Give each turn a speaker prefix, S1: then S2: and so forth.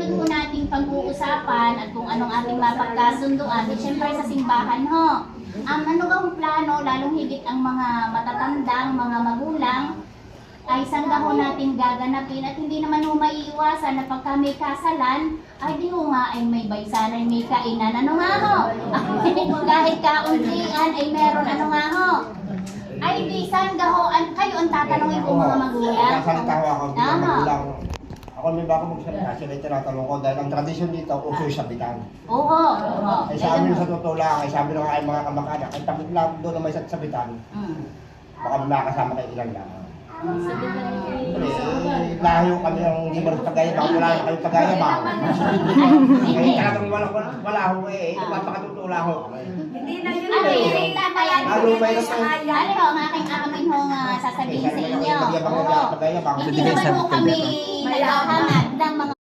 S1: ating po nating pag-uusapan at kung anong ating mapagkasunduan, siyempre sa simbahan ho. Ano bang plano, lalong higit ang mga matatandang, mga magulang, ay sangga ho natin gaganapin at hindi naman ho maiiwasan na pagka may kasalan, ay di ho nga ay may baysanan, may kainan. Ano nga ho? Kahit kauntian ay meron ano nga ho? Ay di sangga ho, kayo ang tatanungin ko mga magulang.
S2: Nakasalita ko ako bilang
S1: Tama.
S2: magulang. Ako may bago magsalita, sila yung tinatanong ko dahil ang tradisyon dito, uso yung sabitan.
S1: Oo, oo.
S2: Ay sa amin sa totoo lang, ay sabi ng ay mga kamag-anak, ay tapos lang doon na may sabitan, baka makakasama kayo ilan lang. Layo kami ang hindi marunong tagayabang, wala na kayong tagayabang. Kaya talagang wala ho eh, papakatutula ho.
S3: Hindi na yun.
S1: Ay, tatayan ko.
S2: Lalo may naman.
S1: Ano ho, ang aking amin ho sasabihin sa inyo. Oo. Hindi
S2: Tagayabang.
S1: naman ho kami naghahangad ng mga